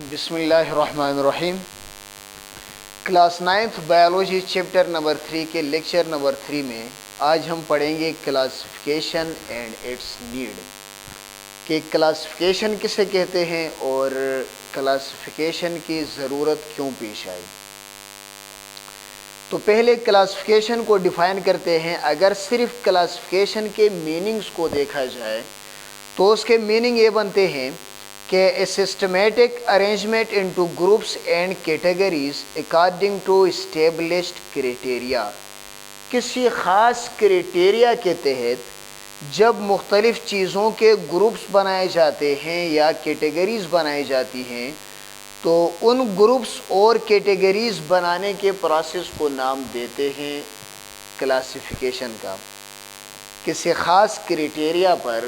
بسم اللہ الرحمن الرحیم۔ کلاس 9 بایولوجی چیپٹر نمبر 3 کے لیکچر نمبر 3 میں آج ہم پڑھیں گے کلاسیفیکیشن اینڈ اٹس نیڈ، کہ کلاسیفیکیشن کسے کہتے ہیں اور کلاسیفیکیشن کی ضرورت کیوں پیش آئی۔ تو پہلے کلاسیفیکیشن کو ڈیفائن کرتے ہیں۔ اگر صرف کلاسیفیکیشن کے میننگز کو دیکھا جائے تو اس کے میننگ یہ بنتے ہیں کہ a systematic arrangement into groups and categories according to established criteria، کسی خاص کریٹیریا کے تحت جب مختلف چیزوں کے گروپس بنائے جاتے ہیں یا کیٹیگریز بنائی جاتی ہیں تو ان گروپس اور کیٹیگریز بنانے کے پروسیس کو نام دیتے ہیں کلاسیفیکیشن کا۔ کسی خاص کریٹیریا پر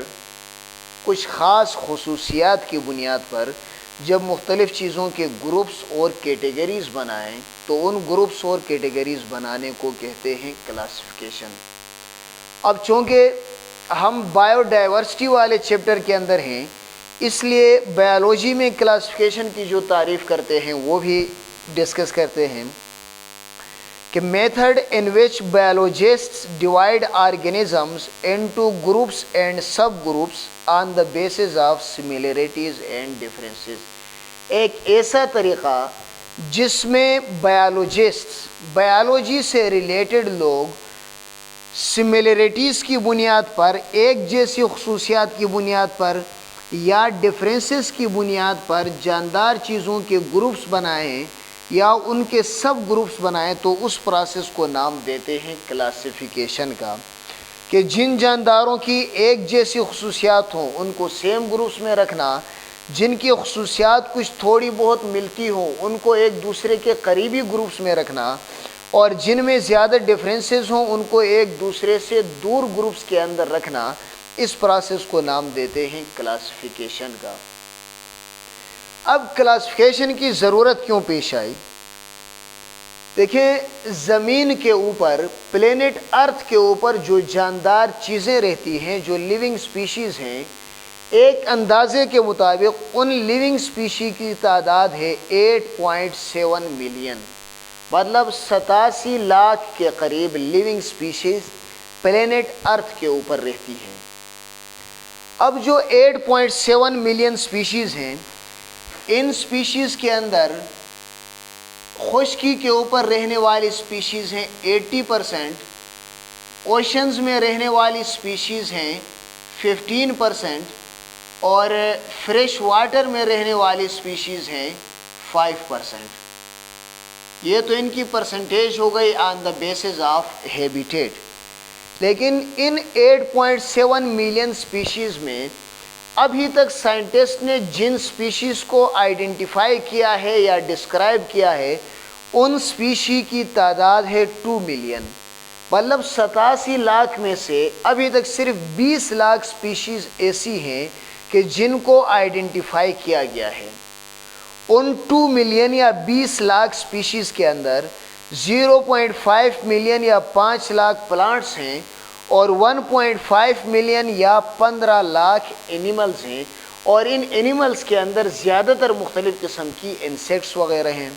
کچھ خاص خصوصیات کی بنیاد پر جب مختلف چیزوں کے گروپس اور کیٹیگریز بنائیں تو ان گروپس اور کیٹیگریز بنانے کو کہتے ہیں کلاسیفیکیشن۔ اب چونکہ ہم بایو ڈائیورسٹی والے چیپٹر کے اندر ہیں، اس لیے بایولوجی میں کلاسیفیکیشن کی جو تعریف کرتے ہیں وہ بھی ڈسکس کرتے ہیں کہ method in which biologists divide organisms into groups and subgroups on the basis of similarities and differences، ایک ایسا طریقہ جس میں بایولوجی سے ریلیٹڈ لوگ سملیرٹیز کی بنیاد پر، ایک جیسی خصوصیات کی بنیاد پر یا ڈفرینسز کی بنیاد پر جاندار چیزوں کے گروپس بنائیں یا ان کے سب گروپس بنائیں تو اس پروسیس کو نام دیتے ہیں کلاسیفیکیشن کا۔ کہ جن جانداروں کی ایک جیسی خصوصیات ہوں ان کو سیم گروپس میں رکھنا، جن کی خصوصیات کچھ تھوڑی بہت ملتی ہوں ان کو ایک دوسرے کے قریبی گروپس میں رکھنا، اور جن میں زیادہ ڈفرینسز ہوں ان کو ایک دوسرے سے دور گروپس کے اندر رکھنا، اس پروسیس کو نام دیتے ہیں کلاسیفیکیشن کا۔ اب کلاسیفیکیشن کی ضرورت کیوں پیش آئی؟ دیکھیں، زمین کے اوپر، پلینٹ ارتھ کے اوپر جو جاندار چیزیں رہتی ہیں، جو لیونگ سپیشیز ہیں، ایک اندازے کے مطابق ان لیونگ سپیشی کی تعداد ہے 8.7 ملین، مطلب 87 لاکھ کے قریب لیونگ سپیشیز پلینٹ ارتھ کے اوپر رہتی ہیں۔ اب جو 8.7 ملین سپیشیز ہیں، ان سپیشیز کے اندر خشکی کے اوپر رہنے والی سپیشیز ہیں 80%، اوشنز میں رہنے والی سپیشیز ہیں 15%، اور فریش واٹر میں رہنے والی سپیشیز ہیں 5%۔ یہ تو ان کی پرسنٹیج ہو گئی آن دا بیسز آف ہیبیٹیٹ۔ لیکن ان 8.7 ملین سپیشیز میں ابھی تک سائنٹسٹ نے جن سپیشیز کو آئیڈینٹیفائی کیا ہے یا ڈسکرائب کیا ہے ان سپیشی کی تعداد ہے 2 ملین، مطلب 87 لاکھ میں سے ابھی تک صرف 20 لاکھ سپیشیز ایسی ہیں کہ جن کو آئیڈینٹیفائی کیا گیا ہے۔ ان 2 ملین یا 20 لاکھ سپیشیز کے اندر 0.5 ملین یا 5 لاکھ پلانٹس ہیں اور 1.5 ملین یا 15 لاکھ اینیملز ہیں، اور ان اینیملز کے اندر زیادہ تر مختلف قسم کی انسیکٹس وغیرہ ہیں۔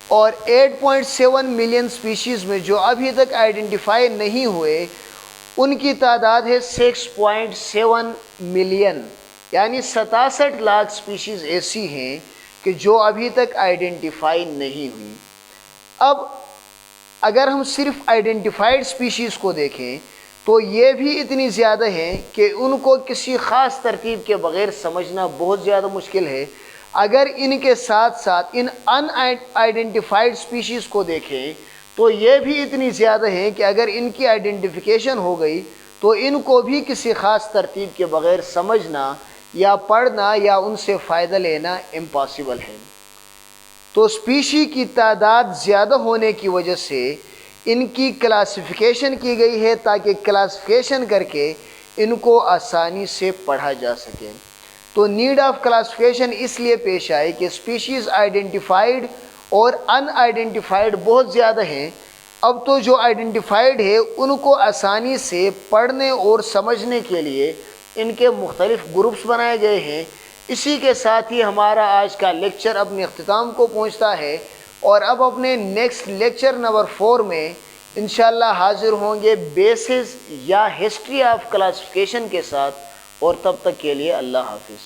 اور 8.7 ملین سپیشیز میں جو ابھی تک آئیڈینٹیفائی نہیں ہوئے ان کی تعداد ہے 6.7 ملین، یعنی 67 لاکھ سپیشیز ایسی ہیں کہ جو ابھی تک آئیڈینٹیفائی نہیں ہوئی۔ اب اگر ہم صرف آئیڈینٹیفائڈ سپیشیز کو دیکھیں تو یہ بھی اتنی زیادہ ہیں کہ ان کو کسی خاص ترتیب کے بغیر سمجھنا بہت زیادہ مشکل ہے۔ اگر ان کے ساتھ ساتھ ان آئیڈینٹیفائڈ سپیشیز کو دیکھیں تو یہ بھی اتنی زیادہ ہیں کہ اگر ان کی آئیڈینٹیفیکیشن ہو گئی تو ان کو بھی کسی خاص ترتیب کے بغیر سمجھنا یا پڑھنا یا ان سے فائدہ لینا امپاسبل ہے۔ تو سپیشی کی تعداد زیادہ ہونے کی وجہ سے ان کی کلاسیفیکیشن کی گئی ہے تاکہ کلاسیفیکیشن کر کے ان کو آسانی سے پڑھا جا سکے۔ تو نیڈ آف کلاسیفیکیشن اس لیے پیش آئی کہ سپیشیز آئیڈینٹیفائڈ اور ان آئیڈینٹیفائڈ بہت زیادہ ہیں۔ اب تو جو آئیڈینٹیفائڈ ہے ان کو آسانی سے پڑھنے اور سمجھنے کے لیے ان کے مختلف گروپس بنائے گئے ہیں، اسی کے ساتھ ہی ہمارا آج کا لیکچر اپنے اختتام کو پہنچتا ہے، اور اب اپنے نیکسٹ لیکچر نمبر 4 میں انشاءاللہ حاضر ہوں گے بیسز یا ہسٹری آف کلاسیفیکیشن کے ساتھ، اور تب تک کے لیے اللہ حافظ۔